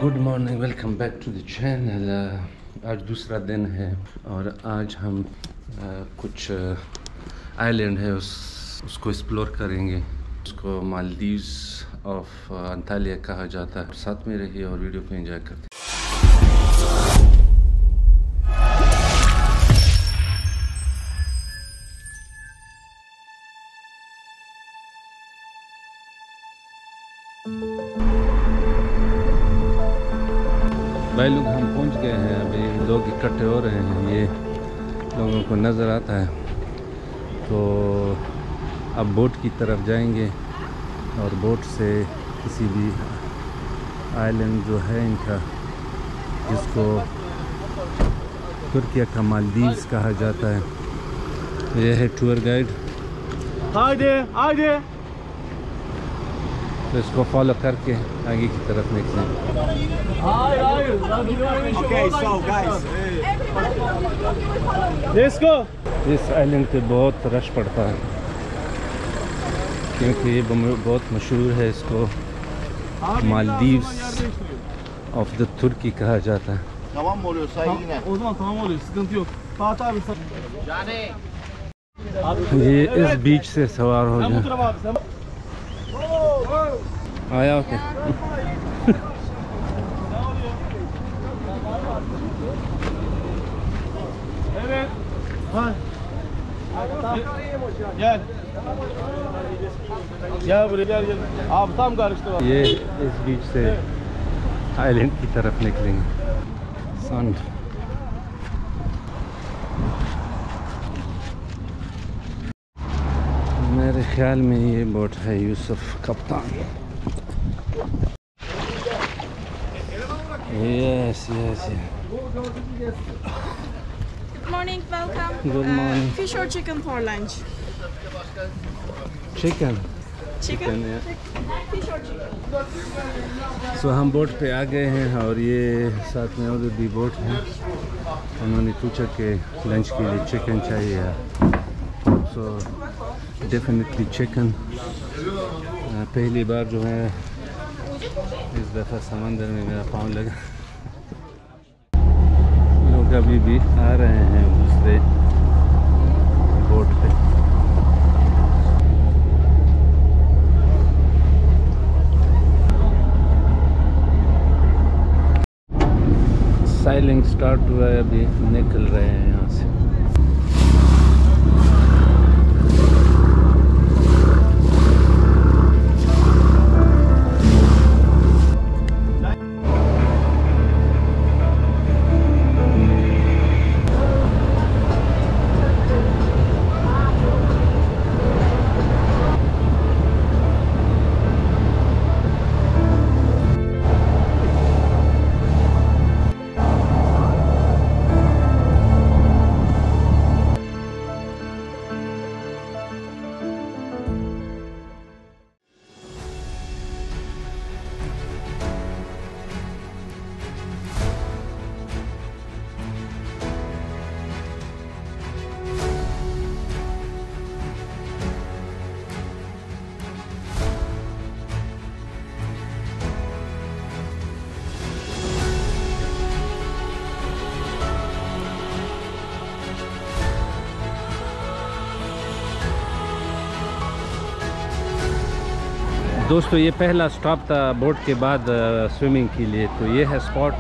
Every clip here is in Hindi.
Good morning, welcome back to the channel. आज दूसरा दिन है और आज हम कुछ आइलैंड है उसको एक्सप्लोर करेंगे। उसको मालदीव्स ऑफ अंतालिया कहा जाता है। साथ में रहिए और वीडियो को एंजॉय करते हैं। भाई लोग हम पहुंच गए हैं। अभी लोग इकट्ठे हो रहे हैं, ये लोगों को नज़र आता है। तो अब बोट की तरफ जाएंगे और बोट से किसी भी आइलैंड जो है इनका, जिसको तुर्की का मालदीव्स कहा जाता है। ये है टूर गाइड। तो इसको फॉलो करके आगे की तरफ निकलें। Okay, so guys, let's go। इस आइलैंड पे बहुत रश पड़ता है क्योंकि ये बहुत मशहूर है। इसको मालदीव्स ऑफ द तुर्की कहा जाता है। ये इस बीच से सवार हो जाए। आया ओके। ये इस बीच से आइलैंड की तरफ निकलेंगे। संड मेरे ख्याल में ये बोट है यूसुफ कप्तान। Yes yes. Good morning, welcome. Good morning. Fish or chicken for lunch? Chicken. Chicken? yeah. Fish or chicken? सो हम बोट पे आ गए हैं और ये साथ में उधर भी बोट है। उन्होंने पूछा कि लंच के लिए चिकन चाहिए, सो डेफिनेटली चिकन। पहली बार जो है इस दफ़ा समंदर में मेरा पाँव लगा। लोग अभी भी आ रहे हैं दूसरे बोट पे। साइलिंग स्टार्ट हुआ है, अभी निकल रहे हैं यहाँ से। दोस्तों ये पहला स्टॉप था बोट के बाद स्विमिंग के लिए। तो ये है स्पॉट,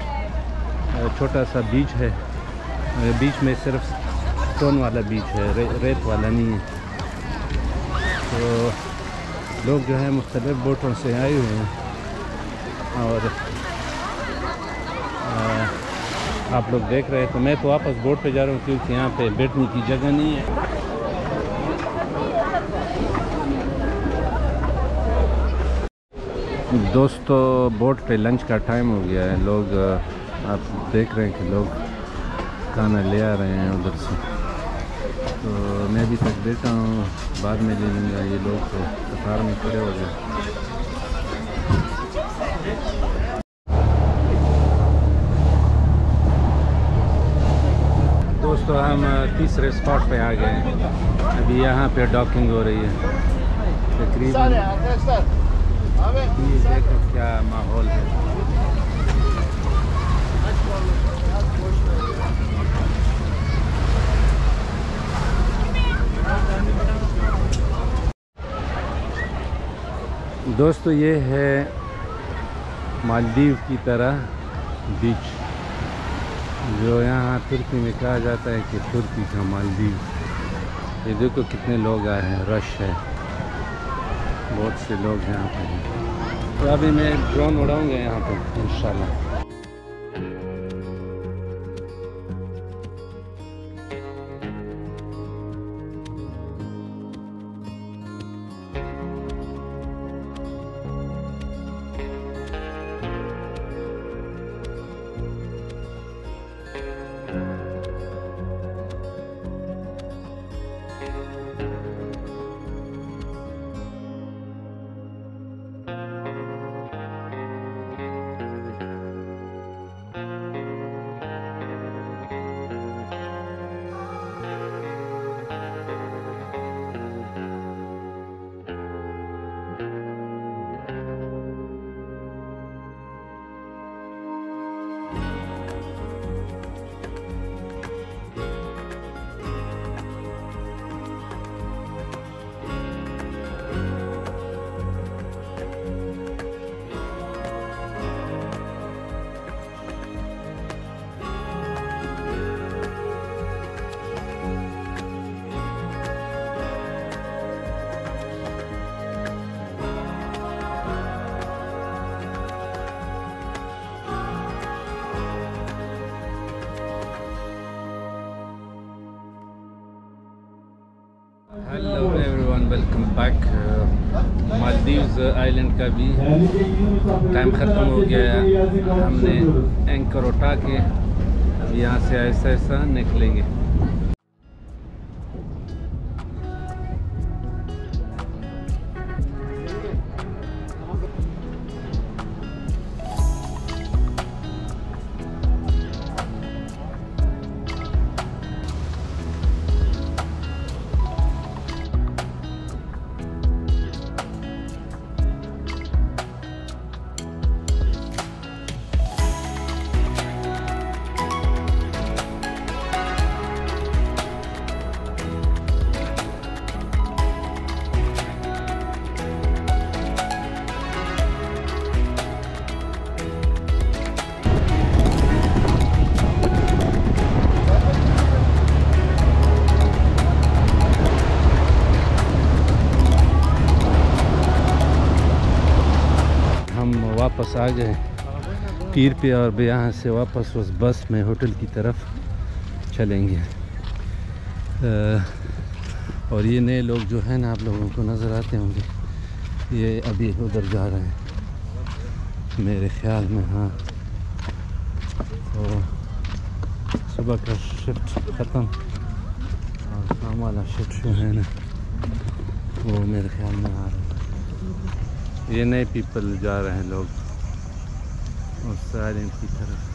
छोटा सा बीच है। बीच में सिर्फ स्टोन वाला बीच है, रेत वाला नहीं है। तो लोग जो है मुख्तलिफ बोटों से आए हुए हैं और आप लोग देख रहे हैं। तो मैं तो वापस बोट पे जा रहा हूँ क्योंकि यहाँ पे बैठने की जगह नहीं है। दोस्तों बोट पे लंच का टाइम हो गया है। लोग आप देख रहे हैं कि लोग खाना ले आ रहे हैं उधर से। तो मैं अभी तक बैठा हूँ, बाद में ले लूँगा। ये लोग तो कतार में खड़े हो गए। दोस्तों हम तीसरे स्पॉट पे आ गए हैं। अभी यहाँ पे डॉकिंग हो रही है तकरीबन। ये देखो क्या माहौल है। दोस्तों ये है मालदीव की तरह बीच, जो यहाँ तुर्की में कहा जाता है कि तुर्की का मालदीव। ये देखो कितने लोग आए हैं, रश है, बहुत से लोग हैं यहाँ पर। तो अभी मैं ड्रोन उड़ाऊंगा यहाँ पर इंशाल्लाह। Hello everyone, welcome back. Maldives island का भी टाइम ख़त्म हो गया है। हमने एंकर उठा के यहाँ से ऐसा ऐसा निकलेंगे। वापस आ गए पीर पे, और यहाँ से वापस उस बस में होटल की तरफ चलेंगे। और ये नए लोग जो हैं ना, आप लोगों को नज़र आते होंगे, ये अभी उधर जा रहे हैं मेरे ख्याल में। हाँ, तो सुबह का शिफ्ट ख़त्म और शाम वाला शिफ्ट जो है ना, वो मेरे ख्याल में आ रहा है। ये नए पीपल जा रहे हैं लोग उस आइलैंड की तरफ।